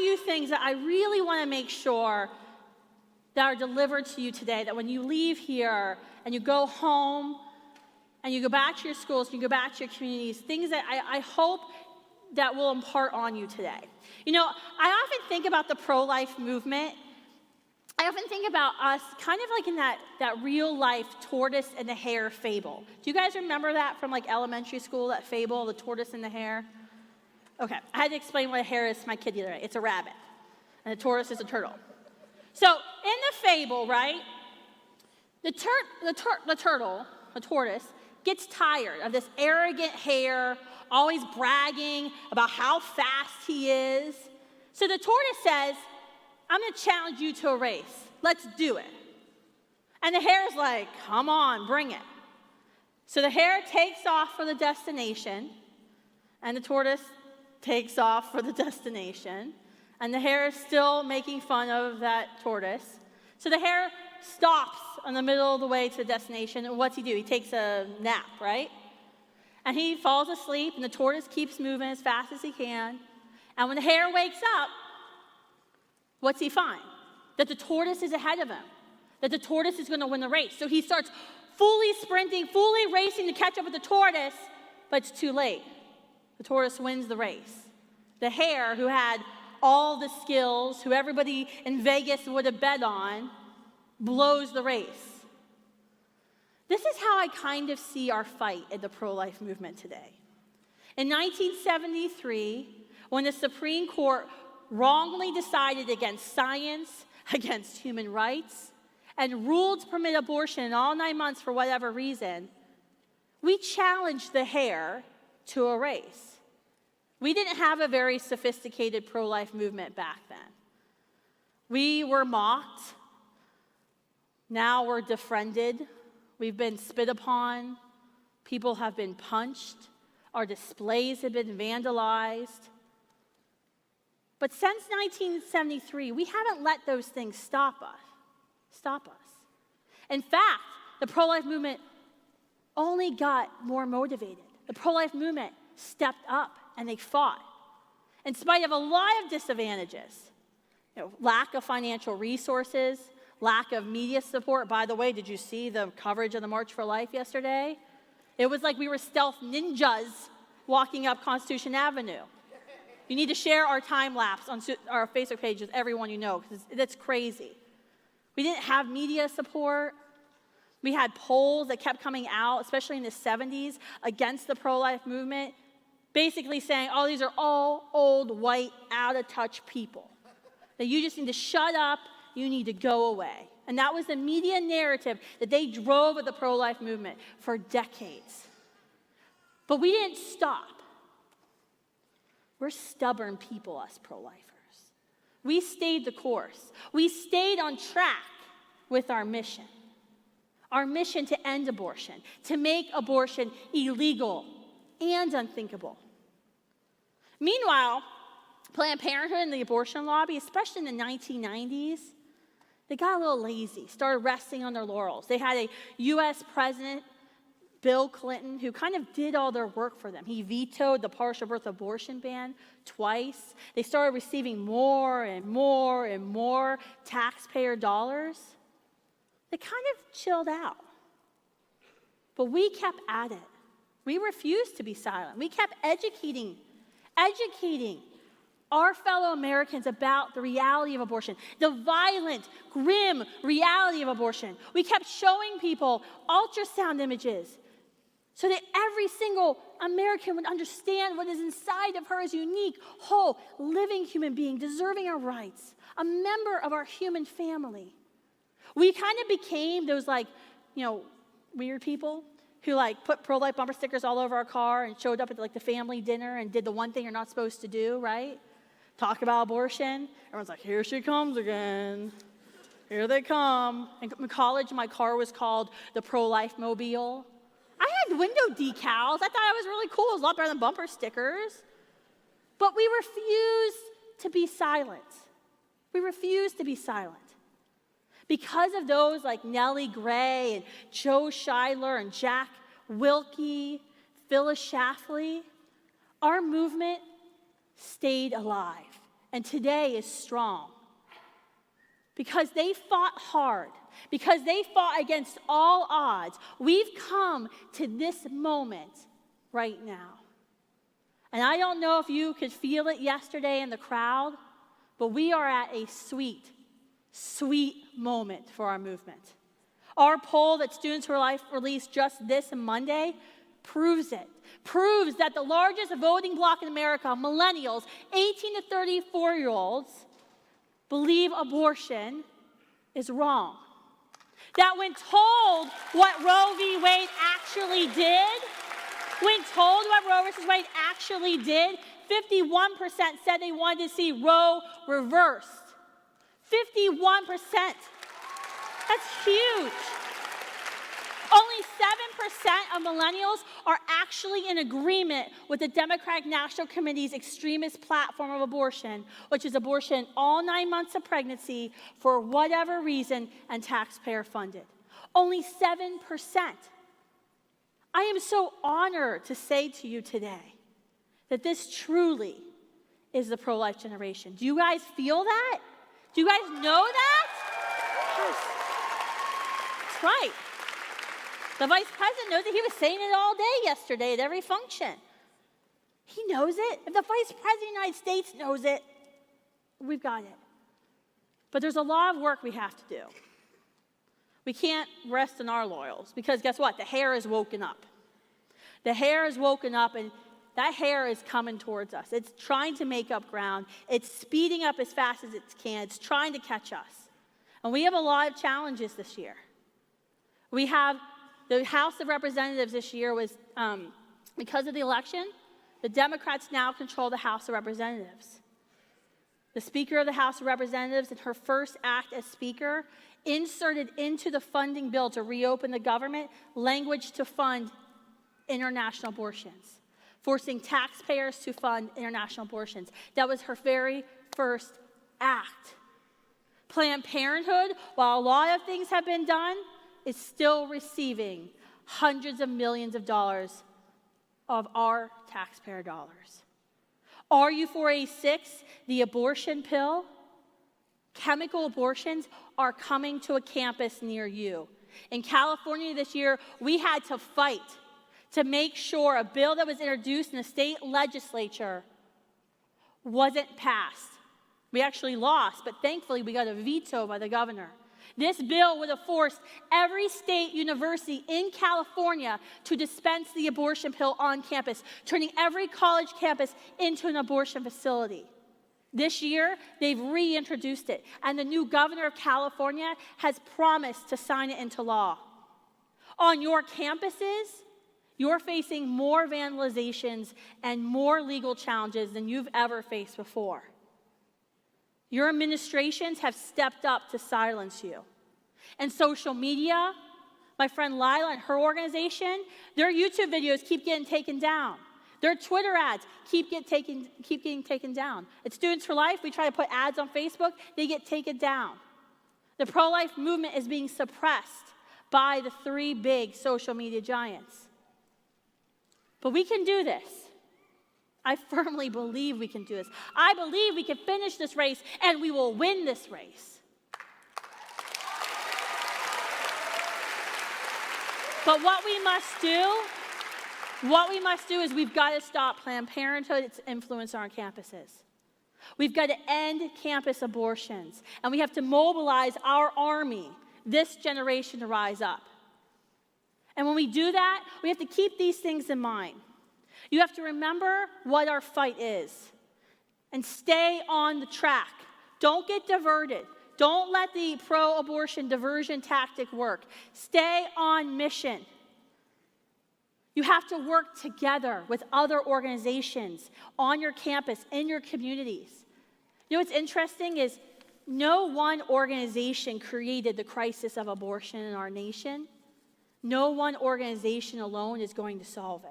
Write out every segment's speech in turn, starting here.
few things that I really want to make sure that are delivered to you today, that when you leave here and you go home and you go back to your schools, and you go back to your communities, things that I hope that will impart on you today. You know, I often think about the pro-life movement. I often think about us kind of like in that real-life tortoise and the hare fable. Do you guys remember that from like elementary school, that fable, the tortoise and the hare? Okay, I had to explain what a hare is to my kid the other day. It's a rabbit, and a tortoise is a turtle. So in the fable, right, the turtle, the tortoise, gets tired of this arrogant hare always bragging about how fast he is. So the tortoise says, I'm going to challenge you to a race. Let's do it. And the hare's like, come on, bring it. So the hare takes off for the destination, and the tortoise takes off for the destination, and the hare is still making fun of that tortoise. So the hare stops in the middle of the way to the destination, and what's he do? He takes a nap, right? And he falls asleep, and the tortoise keeps moving as fast as he can. And when the hare wakes up, what's he find? That the tortoise is ahead of him, that the tortoise is going to win the race. So he starts fully sprinting, fully racing to catch up with the tortoise, but it's too late. The tortoise wins the race. The hare, who had all the skills, who everybody in Vegas would have bet on, blows the race. This is how I kind of see our fight in the pro-life movement today. In 1973, when the Supreme Court wrongly decided against science, against human rights, and ruled to permit abortion in all 9 months for whatever reason, we challenged the hare to a race. We didn't have a very sophisticated pro-life movement back then. We were mocked. Now we're defriended. We've been spit upon. People have been punched. Our displays have been vandalized. But since 1973, we haven't let those things stop us. In fact, the pro-life movement only got more motivated. The pro-life movement stepped up and they fought. In spite of a lot of disadvantages, lack of financial resources, lack of media support. By the way, did you see the coverage of the March for Life yesterday? It was like we were stealth ninjas walking up Constitution Avenue. You need to share our time lapse on our Facebook page with everyone you know, because that's crazy. We didn't have media support. We had polls that kept coming out, especially in the 70s, against the pro-life movement, basically saying, oh, these are all old, white, out-of-touch people. That you just need to shut up, you need to go away. And that was the media narrative that they drove with the pro-life movement for decades. But we didn't stop. We're stubborn people, us pro-lifers. We stayed the course. We stayed on track with our mission. Our mission to end abortion, to make abortion illegal and unthinkable. Meanwhile, Planned Parenthood and the abortion lobby, especially in the 1990s, they got a little lazy, started resting on their laurels. They had a U.S. president, Bill Clinton, who kind of did all their work for them. He vetoed the partial birth abortion ban twice. They started receiving more and more and more taxpayer dollars. They kind of chilled out. But we kept at it. We refused to be silent. We kept educating our fellow Americans about the reality of abortion, the violent, grim reality of abortion. We kept showing people ultrasound images so that every single American would understand what is inside of her as a unique, whole, living human being, deserving our rights, a member of our human family. We kind of became those weird people who put pro-life bumper stickers all over our car and showed up at the family dinner and did the one thing you're not supposed to do, right? Talk about abortion. Everyone's like, here she comes again. Here they come. In college, my car was called the Pro-Life Mobile. I had window decals. I thought it was really cool. It was a lot better than bumper stickers. But we refused to be silent. We refused to be silent. Because of those like Nellie Gray and Joe Scheidler and Jack Wilkie, Phyllis Schlafly, our movement stayed alive and today is strong. Because they fought hard, because they fought against all odds, we've come to this moment right now. And I don't know if you could feel it yesterday in the crowd, but we are at a sweet, sweet moment for our movement. Our poll that Students for Life released just this Monday proves it. Proves that the largest voting bloc in America, millennials, 18 to 34-year-olds, believe abortion is wrong. That when told what Roe v. Wade actually did, when told what Roe v. Wade actually did, 51% said they wanted to see Roe reversed. 51%. That's huge. Only 7% of millennials are actually in agreement with the Democratic National Committee's extremist platform of abortion, which is abortion all 9 months of pregnancy for whatever reason and taxpayer funded. Only 7%. I am so honored to say to you today that this truly is the pro-life generation. Do you guys feel that? Do you guys know that? Yes. That's right. The vice president knows it. He was saying it all day yesterday at every function. He knows it. If the vice president of the United States knows it, we've got it. But there's a lot of work we have to do. We can't rest on our laurels because guess what? The hair is woken up. The hair is woken up, and that hair is coming towards us. It's trying to make up ground. It's speeding up as fast as it can. It's trying to catch us. And we have a lot of challenges this year. We have the House of Representatives this year was, because of the election, the Democrats now control the House of Representatives. The Speaker of the House of Representatives, in her first act as Speaker, inserted into the funding bill to reopen the government language to fund international abortions, forcing taxpayers to fund international abortions. That was her very first act. Planned Parenthood, while a lot of things have been done, is still receiving hundreds of millions of dollars of our taxpayer dollars. RU486, the abortion pill, chemical abortions are coming to a campus near you. In California this year, we had to fight to make sure a bill that was introduced in the state legislature wasn't passed. We actually lost, but thankfully we got a veto by the governor. This bill would have forced every state university in California to dispense the abortion pill on campus, turning every college campus into an abortion facility. This year, they've reintroduced it, and the new governor of California has promised to sign it into law. On your campuses, you're facing more vandalizations and more legal challenges than you've ever faced before. Your administrations have stepped up to silence you. And social media, my friend Lila and her organization, their YouTube videos keep getting taken down. Their Twitter ads keep getting taken down. At Students for Life, we try to put ads on Facebook, they get taken down. The pro-life movement is being suppressed by the three big social media giants. But we can do this. I firmly believe we can do this. I believe we can finish this race and we will win this race. But what we must do is we've got to stop Planned Parenthood, its influence on our campuses. We've got to end campus abortions, and we have to mobilize our army, this generation, to rise up. And when we do that, we have to keep these things in mind. You have to remember what our fight is and stay on the track. Don't get diverted. Don't let the pro-abortion diversion tactic work. Stay on mission. You have to work together with other organizations on your campus, in your communities. You know what's interesting is no one organization created the crisis of abortion in our nation. No one organization alone is going to solve it.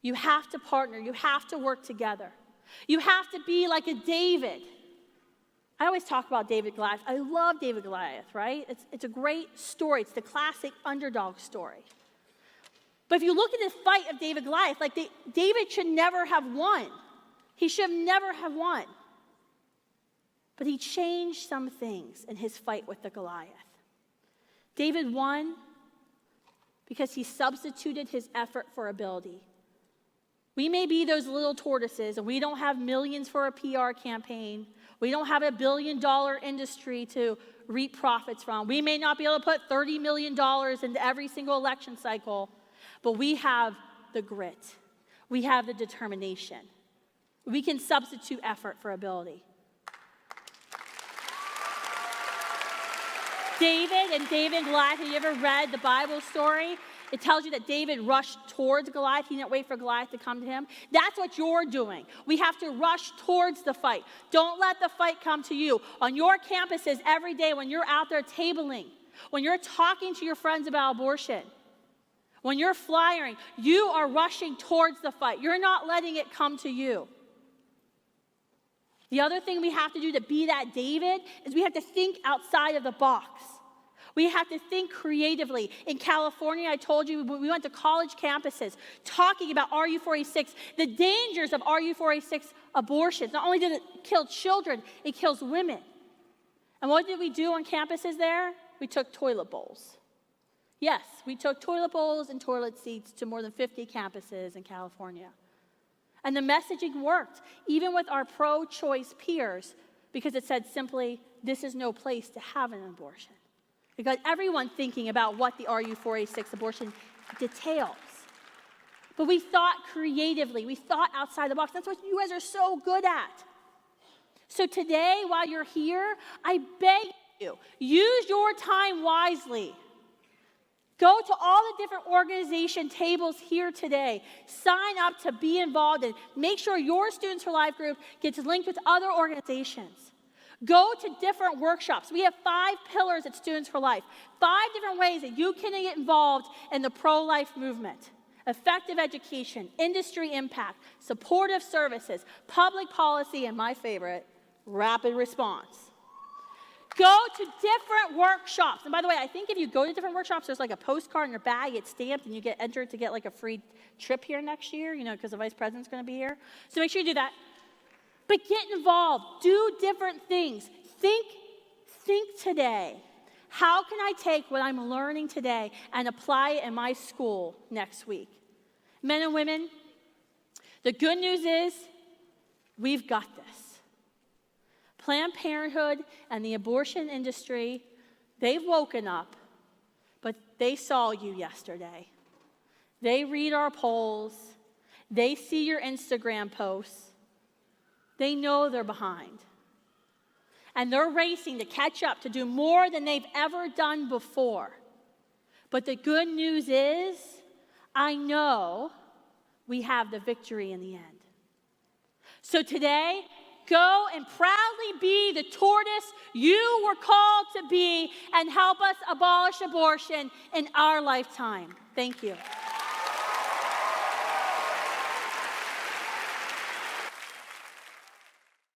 You have to partner. You have to work together. You have to be like a David. I always talk about David Goliath. I love David Goliath, right? It's a great story. It's the classic underdog story. But if you look at the fight of David Goliath, David should never have won. He should never have won. But he changed some things in his fight with the Goliath. David won because he substituted his effort for ability. We may be those little tortoises, and we don't have millions for a PR campaign. We don't have $1 billion industry to reap profits from. We may not be able to put $30 million into every single election cycle, but we have the grit. We have the determination. We can substitute effort for ability. David and Goliath, have you ever read the Bible story? It tells you that David rushed towards Goliath. He didn't wait for Goliath to come to him. That's what you're doing. We have to rush towards the fight. Don't let the fight come to you. On your campuses every day, when you're out there tabling, when you're talking to your friends about abortion, when you're flyering, you are rushing towards the fight. You're not letting it come to you. The other thing we have to do to be that David is we have to think outside of the box. We have to think creatively. In California, I told you, we went to college campuses talking about RU486, the dangers of RU486 abortions. Not only did it kill children, it kills women. And what did we do on campuses there? We took toilet bowls. Yes, we took toilet bowls and toilet seats to more than 50 campuses in California. And the messaging worked, even with our pro-choice peers, because it said simply, this is no place to have an abortion. It got everyone thinking about what the RU486 abortion details. But we thought creatively. We thought outside the box. That's what you guys are so good at. So today, while you're here, I beg you, use your time wisely. Go to all the different organization tables here today. Sign up to be involved and make sure your Students for Life group gets linked with other organizations. Go to different workshops. We have 5 pillars at Students for Life. 5 different ways that you can get involved in the pro-life movement. Effective education, industry impact, supportive services, public policy, and my favorite, rapid response. Go to different workshops. And by the way, I think if you go to different workshops, there's like a postcard in your bag, it's stamped, and you get entered to get like a free trip here next year, because the vice president's going to be here. So make sure you do that. But get involved. Do different things. Think today. How can I take what I'm learning today and apply it in my school next week? Men and women, the good news is we've got this. Planned Parenthood and the abortion industry, they've woken up, but they saw you yesterday. They read our polls. They see your Instagram posts. They know they're behind. And they're racing to catch up, to do more than they've ever done before. But the good news is, I know we have the victory in the end. So today, go and proudly be the tortoise you were called to be and help us abolish abortion in our lifetime. Thank you.